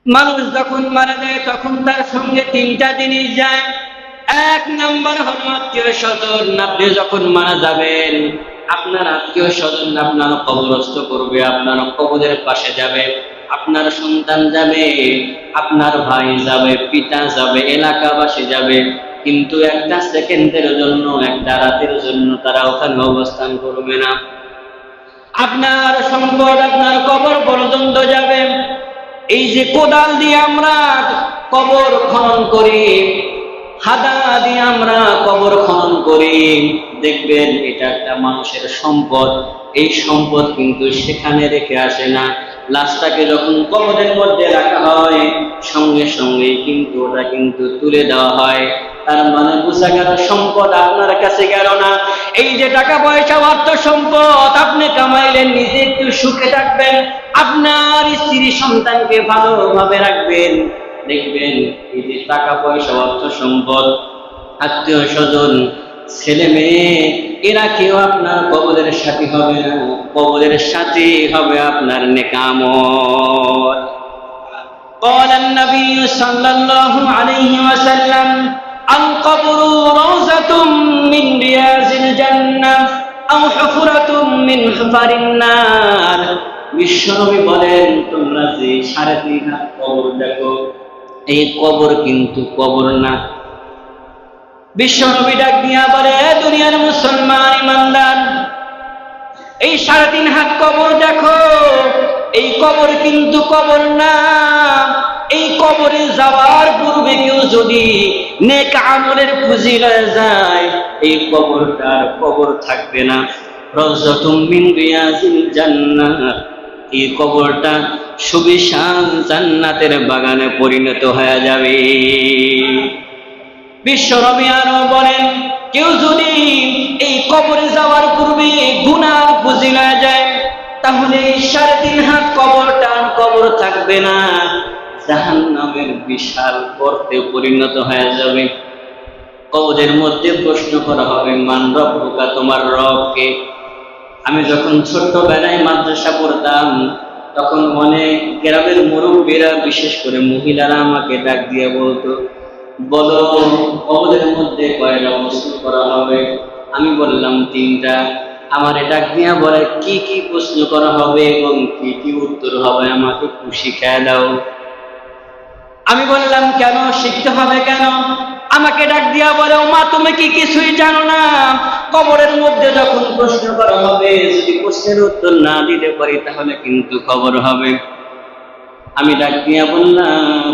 মানুষ যখন মারা যায় তখন তার সঙ্গে তিনটা জিনিস যায়। এক নাম্বার হলো আত্মীয় স্বজন। আপনি যখন মারা যাবেন, আপনার আত্মীয় স্বজন আপনার কবরস্থ করবে, আপনার কবরের পাশে যাবে, আপনার সন্তান যাবে, আপনার ভাই যাবে, পিতা যাবে, এলাকাবাসী যাবে, কিন্তু একটা সেকেন্ডের জন্য, একটা রাতের জন্য তারা ওখানে অবস্থান করবে না। আপনার সম্পদ আপনার কবর পর্যন্ত যাবে। এই যে কোদাল দিয়ে আমরা কবর খনন করি, হাদা দিয়ে আমরা কবর খনন করি, দেখবেন এটা একটা মানুষের সম্পদ। এই সম্পদ কিন্তু সেখানে রেখে আসে না। লাশটাকে যখন কবরের মধ্যে রাখা হয়, সঙ্গে সঙ্গে কিন্তু ওটা কিন্তু তুলে দেওয়া হয়। তার মানে বোঝা গেল সম্পদ আপনার কাছে গেল না। এই যে টাকা পয়সা অর্থ সম্পদ আপনি কামাইলেন, নিজে একটু সুখে থাকবেন, আপনার স্ত্রী সন্তানকে ভালোভাবে রাখবেন, দেখবেন এই যে টাকা পয়সা অর্থ সম্পদ আত্মীয় স্বজন ছেলে মেয়ে এরা কেউ আপনার কবরের সাথী হবে না, কবরের সাথী হবে আপনার নেকামত। قال النبي صلى الله عليه وسلم القبر روضة من رياض الجنة أو حفرة من حفر النار। বিশ্বনবী বলেন, তোমরা যে 3.5 হাত কবর দেখো, এই কবর কিন্তু কবর না। বিশ্বনবী ডাক দিয়া বলে, দুনিয়ার মুসলমান ইমানদার, এই 3.5 হাত কবর দেখো, এই কবর কিন্তু কবর না। এই কবরে যাওয়ার পূর্বে কেউ যদি নেক আমলের পুঁজি লয়ে যায়, এই কবরটার কবর থাকবে না। রওজাতুম মিন রিয়াজিল জান্নাহ, এই কবরটা সুবিশাল জান্নাতের বাগানে পরিণত হয়ে যাবে। বিশ্বনবী আরো বলেন, কেউ যদি এই কবরে যাওয়ার পূর্বে গুনাহ পুঁজি লয়ে যায়, তাহলে 3.5 হাত কবরটা কবর থাকবে না, জাহান্নামের বিশাল গর্তে পরিণত হয়ে যাবে। কবরের মধ্যে প্রশ্ন করা হবে, মান রব্বুকা, তোমার রব কে? আমি যখন ছোট্টবেলায় মাদ্রাসা পড়তাম, তখন অনেক গ্রামের মুরব্বীরা, বিশেষ করে মহিলারা আমাকে ডাক দিয়ে বলতো, বলো কবরের মধ্যে কয়টা প্রশ্ন করা হবে? আমি বললাম 3টা। আমার ডাক দিয়া বলে, কি কি প্রশ্ন করা হবে এবং কি কি উত্তর হবে আমাকে একটু শিখিয়ে দাও। আমি বললাম, কেন শিখতে হবে কেন? আমাকে ডাক দিয়া বলে, ও মা, তুমি কি কিছুই জানো না? কবরের মধ্যে যখন প্রশ্ন করা হবে, যদি প্রশ্নের উত্তর না দিতে পারি তাহলে কিন্তু খবর হবে। আমি ডাক দিয়া বললাম,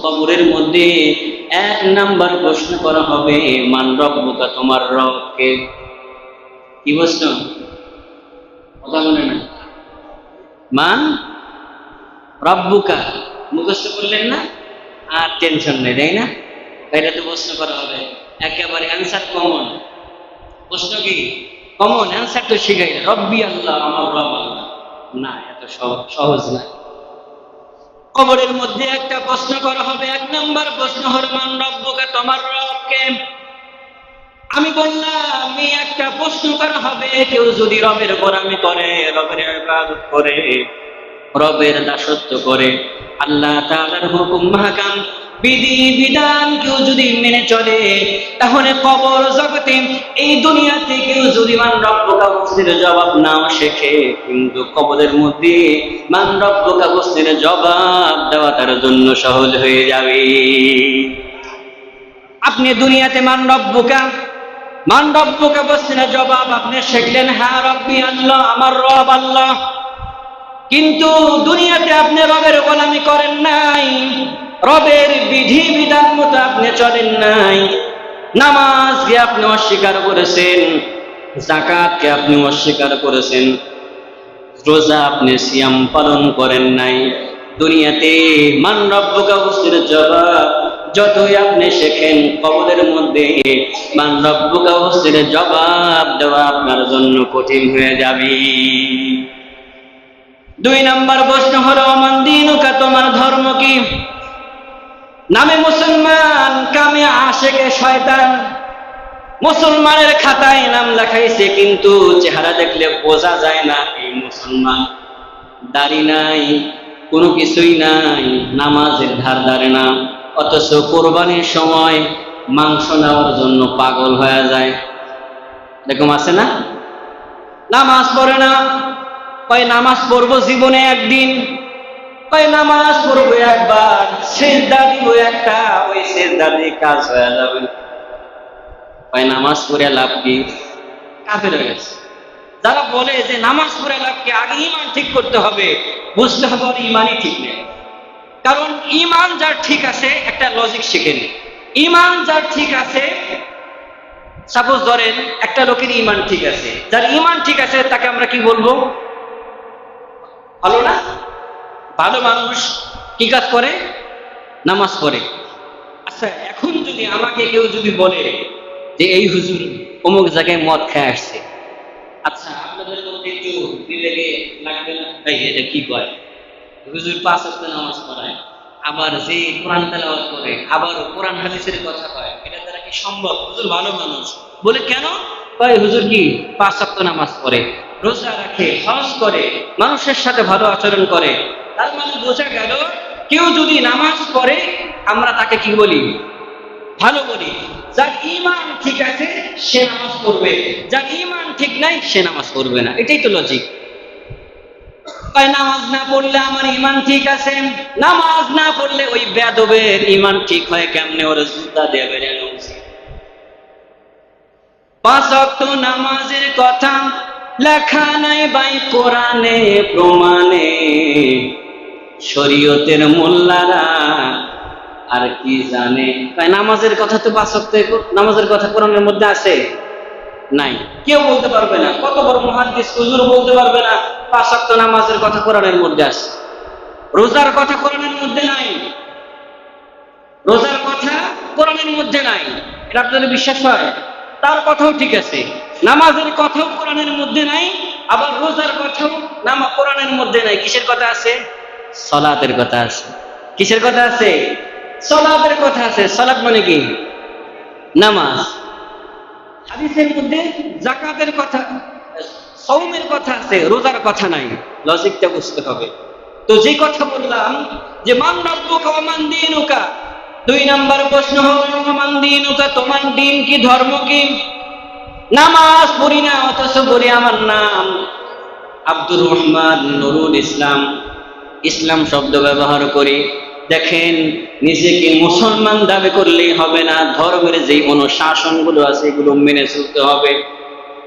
কবরের মধ্যে 1 নাম্বার প্রশ্ন করা হবে, মান রব্বুকা, তোমার রব কে? কি প্রশ্ন? কথা বলে না। মান রব্বুকা মুখস্থ করলেন না? আর টেনশন নেই, তাই না? এটা তো প্রশ্ন করা হবে, একেবারে অ্যান্সার কমন। প্রশ্ন কি কমন, অ্যান্সার তো শিখাই না, রব্বি আল্লাহ, আমার রব আল্লাহ। না, এত সহজ না। কবরের মধ্যে একটা প্রশ্ন করা হবে, 1 নাম্বার প্রশ্ন হলো, মান রব্বুকা, তোমার রব কে? আমি বললাম, এই একটা প্রশ্ন করা হবে, কেউ যদি রবের গোলামি করে, রবের ইবাদত করে, রবের দাসত্ব করে, আল্লাহ তাআলার হুকুম মাহকাম বিধি বিধান কেউ যদি মেনে চলে, তাহলে কবর জগতে এই দুনিয়াতে কেউ যদি মান রব্বুকা প্রশ্নের জবাব নাও শেখে, কিন্তু কবরের মধ্যে মান রব্বুকা প্রশ্নের জবাব দেওয়া তার জন্য সহজ হয়ে যাবে। আপনি দুনিয়াতে মান রব্বুকা প্রশ্নের জবাব আপনি শিখলেন, হ্যাঁ রব্বি আল্লাহ, আমার রব আল্লাহ, কিন্তু দুনিয়াতে আপনি রবের গোলামি করেন নাই, রবের বিধি বিধান মতো আপনি চলেন নাই, নামাজকে আপনি অস্বীকার করেছেন, যাকাতকে আপনি অস্বীকার করেছেন, রোজা আপনি সিয়াম পালন করেন নাই। দুনিয়াতে মান রব্বুকা প্রশ্নের জবাব যতই আপনি শেখেন, কবরের মধ্যে মান রব্বুকা প্রশ্নের জবাব দেওয়া আপনার জন্য কঠিন হয়ে যাবে। 2 নাম্বার প্রশ্ন হলো, মান দীনুকা, তোমার ধর্ম কি? নামে মুসলমান, কামে আশেকে শয়তান। মুসলমানের খাতায় নাম লেখাইছে, কিন্তু চেহারা দেখলে বোঝা যায় না এই মুসলমান। দাড়ি নাই, কোনো কিছুই নাই, নামাজের ধার ধারে না, অথচ কোরবানির সময় মাংস নেওয়ার জন্য পাগল হয়ে যায়। এরকম আছে না? নামাজ পড়ে না, কয় নামাজ পড়বো জীবনে একদিন, কয় নামাজ পড়বো একবার, সেজদা দিব একটা, ওই সেজদা দিয়ে কাজ হয়ে যাবে। কয় নামাজ পড়ে লাভ কি? কাফের হয়ে গেছে। যারা বলে যে নামাজ পড়ে লাভ কি, আগে ঈমান ঠিক করতে হবে, বুঝতে হবে ওর ঈমানই ঠিক নেই। কারণ ঈমান যার ঠিক আছে, একটা লজিক শিখেন, ঈমান যার ঠিক আছে, সাপোজ ধরেন একটা লোকের ঈমান ঠিক আছে, যার ঈমান ঠিক আছে তাকে আমরা কি বলবো? ভালো না? ভালো মানুষ কি কাজ করে? নামাজ পড়ে। আচ্ছা, এখন যদি আমাকে কেউ যদি বলে যে এই হুজুর অমুক জায়গায় মদ খেয়ে আসছে, আচ্ছা আপনাদের মধ্যে একটু বিবেকে লাগবে না? এই এটা কি কয়? হুজুর 5 ওয়াক্ত নামাজ পড়ায়, আবার যে কোরআন তেলাওয়াত করে, আবার কোরআন হাদিসের কথা কয়, এটা দ্বারা কি সম্ভব? হুজুর ভালো মানুষ। বলে কেন? কয় হুজুর কি 5 ওয়াক্ত নামাজ পড়ে, রোজা রাখে, হজ করে, মানুষের সাথে ভালো আচরণ করে। তার মানে বোঝা গেল কেউ যদি নামাজ পড়ে আমরা তাকে কি বলি? ভালো বলি। যার ঈমান ঠিক আছে সে নামাজ পড়বে, যার ঈমান ঠিক নাই সে নামাজ পড়বে না। এটাই তো লজিক। কয় নামাজ না পড়লে আমার ঈমান ঠিক আছে, নামাজ না পড়লে ওই বেয়াদবের ঈমান ঠিক হয় কেমনে? ওর জুতা দিয়ে বেরানো উচিত। 5 ওয়াক্ত নামাজের কথা লেখা নাই ভাই কোরআনে প্রমাণে, শরীয়তের মোল্লারা আর কি জানে? কয় নামাজের কথা তো 5 ওয়াক্ত নামাজের কথা কোরআনের মধ্যে আছে? নাই। কেউ বলতে পারবে না, কত বড় মুহাদ্দিস হুজুর বলতে পারবে না 5 ওয়াক্ত নামাজের কথা কোরআনের মধ্যে আছে। রোজার কথা কোরআনের মধ্যে নাই, রোজার কথা কোরআনের মধ্যে নাই। এটা আপনাদের বিশ্বাস হয়? তার কথাও ঠিক আছে, নামাজের কথাও কোরআনের মধ্যে নাই, আবার রোজার কথাও কোরআনের মধ্যে নাই। কিসের কথা আছে? সালাতের কথা আছে। কিসের কথা আছে? সালাতের কথা আছে। সালাত মানে কি? নামাজ। হাদিসের মধ্যে যাকাতের কথা, সাওমের কথা আছে, রোজার কথা নাই। লজিকটা বুঝতে হবে। তো যে কথা বললাম যে মান রাব্বুকা ওয়া মান দীনুকা, 2 নাম্বার প্রশ্ন হলো মান দীনুকা, তোমার দিন কি, ধর্ম কি? নামাজ পড়ি না, অথচ বলি আমার নাম আব্দুর রহমান নুরুল ইসলাম, ইসলাম শব্দ ব্যবহার করি। দেখেন, নিজেকে মুসলমান দাবি করলেই হবে না, ধর্মের যে অনুশাসনগুলো আছে এগুলো মেনে চলতে হবে।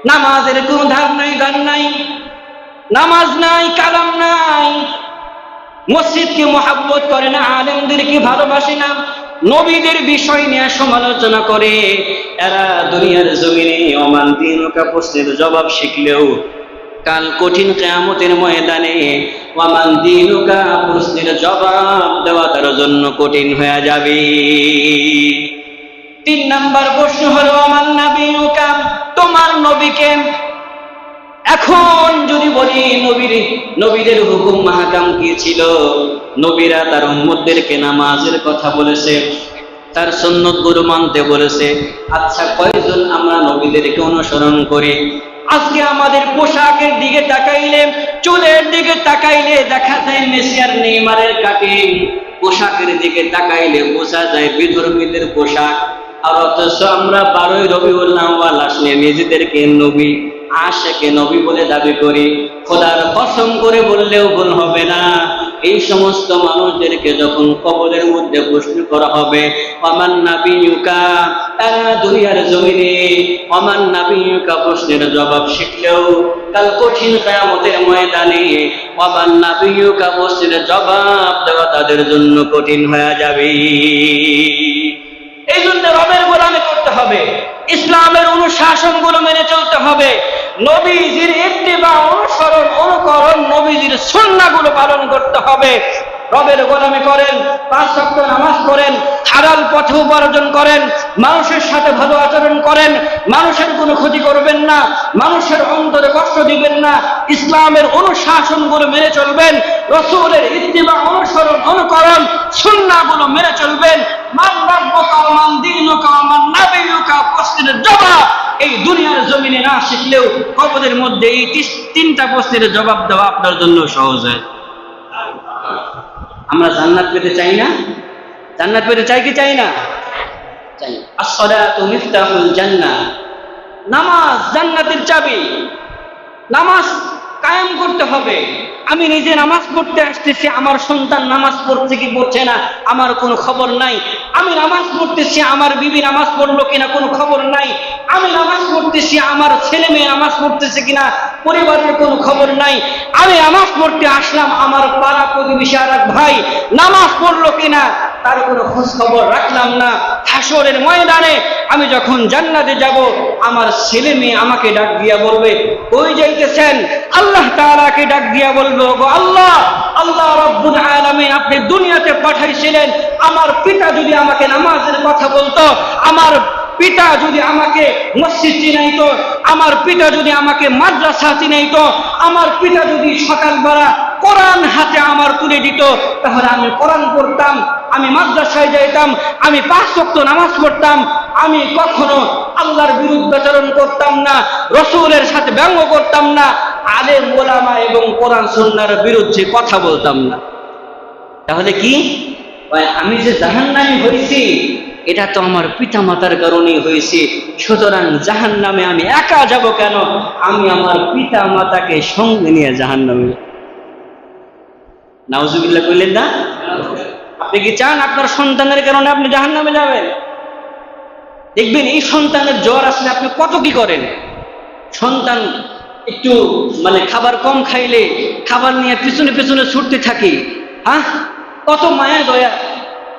নামাজের কোনো ধার নাই, গান নাই, নামাজ নাই, কালাম নাই, মসজিদকে মহাব্বত করে না, আলেমদেরকে ভালোবাসে না, নবীদের বিষয় নিয়ে সমালোচনা করে। এরা দুনিয়ার জমিনে অমান দিনুকা প্রশ্নের জবাব শিখলেও কাল কঠিন কিয়ামতের ময়দানে ওয়ামান দিনুকা প্রশ্নের জবাব দেওয়া তার জন্য কঠিন হয়ে যাবে। 3 নাম্বার প্রশ্ন হলো ওয়ামান নাবিয়ুকা, তোমার নবীকে। এখন যদি বলি নবীদের হুকুম মাহকাম কি ছিল? নবীরা তার উম্মতদেরকে নামাজের কথা বলেছে, তার সুন্নতগুলো মানতে বলেছে। আচ্ছা, কয়জন আমরা নবীদেরকে অনুসরণ করি? আজকে আমাদের পোশাকের দিকে তাকাইলে, চুলের দিকে তাকাইলে দেখা যায় মেসি আর নেইমারের কাটিং, পোশাকের দিকে তাকাইলে বোঝা যায় বিধর্মীদের পোশাক। আর অথচ আমরা 12ই রবিউল আউয়াল আসলে নিজেদেরকে নবী, আশেকে নবী বলে দাবি করি। খোদার কসম করে বললেও ভুল হবে না, এই সমস্ত মানুষদেরকে যখন কবরের মধ্যে প্রশ্ন করা হবে ওয়ামান নাবিয়ুকা, তারা দুনিয়ার জমিনে ওয়ামান নাবিয়ুকা প্রশ্নের জবাব শিখলেও কাল কঠিন কিয়ামতের ময়দানে ওয়ামান নাবিয়ুকা প্রশ্নের জবাব দেওয়া তাদের জন্য কঠিন হয়ে যাবে। এই জন্য রবের গোলামি করতে হবে, ইসলামের অনুশাসনগুলো মেনে চলতে হবে, নবীজির ইত্তিবা, অনুসরণ, অনুকরণ, নবীজির সুন্নাহগুলো পালন করতে হবে। রবের গোলামি করেন, 5 ওয়াক্ত নামাজ পড়েন, হালাল পথে উপার্জন করেন, মানুষের সাথে ভালো আচরণ করেন, মানুষের কোনো ক্ষতি করবেন না, মানুষের অন্তরে কষ্ট দিবেন না, ইসলামের অনুশাসনগুলো মেনে চলবেন, রাসূলের ইত্তিবা, অনুসরণ, অনুকরণ, সুন্নাহগুলো মেনে চলবেন। মান রাব্বুকা ওয়া মান দীনুকা ওয়া মান নাবিয়ুকা প্রশ্নের জবাব এই দুনিয়ার জমিনে না শিখলেও কবরের মধ্যে এই 3টা প্রশ্নের জবাব দেওয়া আপনার জন্য সহজ হয়। আমরা জান্নাত পেতে চাই না? জান্নাত পেতে চাই কি চাই না? চাই। as-salatu miftahul জান্নাহ, নামাজ জান্নাতের চাবি। নামাজ কায়েম করতে হবে। আমি নিজে নামাজ পড়তে আসতেছি, আমার সন্তান নামাজ পড়ছে কি পড়ছে না আমার কোনো খবর নাই। আমি নামাজ পড়তেছি, আমার বিবি নামাজ পড়লো কিনা কোনো খবর নাই। আমি নামাজ পড়তেছি, আমার ছেলে মেয়ে নামাজ পড়তেছে কিনা পরিবারের কোনো খবর নাই। আমি নামাজ পড়তে আসলাম, আমার পাড়া প্রতিবেশী আর এক ভাই নামাজ পড়লো কিনা তার কোনো খোঁজ খবর রাখলাম না। হাসরের ময়দানে আমি যখন জান্নাতে যাব, আমার ছেলে মেয়ে আমাকে ডাক দিয়া বলবে, কই যাইতেছেন? আল্লাহ তাআলাকে ডাক দিয়া বলবো, গো আল্লাহ, আল্লাহ রাব্বুল আলামিন আপনি দুনিয়াতে পাঠাইছিলেন। আমার পিতা যদি আমাকে নামাজের কথা বলতো, আমার পিতা যদি আমাকে মসজিদ চিনাইতো, আমার পিতা যদি আমাকে মাদ্রাসা চিনাইতো, আমার পিতা যদি সকালবেলা কোরআন হাতে আমার তুলে দিত, তাহলে আমি কোরআন পড়তাম, আমি মাদ্রাসায় যাইতাম, আমি 5 ওয়াক্ত নামাজ পড়তাম, আমি কখনো আল্লাহর বিরুদ্ধাচরণ করতাম না, রাসূলের সাথে ব্যঙ্গ করতাম না, আলেম ওলামা এবং কোরআন সুন্নাহর বিরুদ্ধে কথা বলতাম না। তাহলে কি আমি যে জাহান্নামী হয়েছি, এটা তো আমার পিতা মাতার কারণেই হয়েছে। সুতরাং জাহান্নামে আমি একা যাব কেন? আমি আমার পিতা মাতাকে সঙ্গে নিয়ে জাহান্নামে। নাউজুবিল্লাহ কইলেন না? আপনি কি চান আপনার সন্তানের কারণে আপনি জাহান্নামে যাবেন? দেখবেন এই সন্তানের জ্বর আসলে আপনি কত কি করেন। সন্তান একটু খাবার কম খাইলে খাবার নিয়ে পিছনে পিছনে ছুটতে থাকি, হ্যাঁ, কত মায়া দয়া।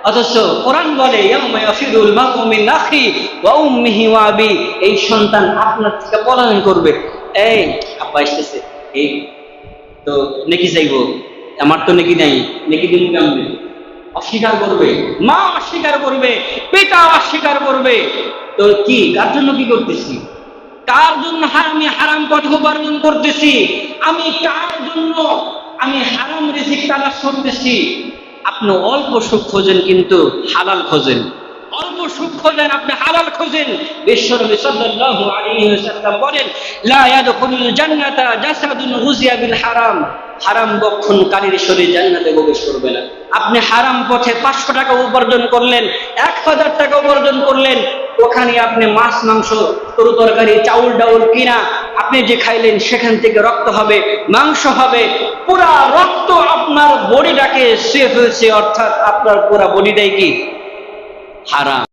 অথচ কোরআন বলে ইয়াউমা ইয়াফিরুল মারউ মিন আখি ওয়া উম্মিহি ওয়া আবি, এই সন্তান আপনার থেকে পলায়ন করবে। এই আব্বা আসতেছে, এই তো নেকি চাইবো, আমার তো নেকি নাই, নেকি দিন কেমনে? অস্বীকার করবে, মা অস্বীকার করবে, পিতা অস্বীকার করবে। তো কি, কার জন্য কি করতেছি? কার জন্য আমি হারাম পথ উপার্জন করতেছি? আমি কার জন্য আমি হারাম রিজিক তালাশ করতেছি? আপনি অল্প সুখ খোঁজেন কিন্তু হালাল খোঁজেন, অল্প সুখ খোঁজেন আপনি হালাল খোঁজেন। বিশ্বনবী সাল্লাল্লাহু আলাইহি ওয়াসাল্লাম বলেন, লা ইয়াদখুলুল জান্নাতা জাসাদুন গুযিয়া বিল হারাম, হারাম বক্ষণকারীর শরীর জান্নাতে প্রবেশ করবে না। আপনি হারাম পথে 500 টাকা উপার্জন করলেন, 1000 টাকা উপার্জন করলেন, ওখানে আপনি মাছ মাংস তরু তরকারি চাউল ডাউল কিনা আপনি যে খাইলেন, সেখান থেকে রক্ত হবে, মাংস হবে, পুরা রক্ত আপনার বডিটাকে শুয়ে ফেলছে, অর্থাৎ আপনার পুরা বডিটাই কি হারাম।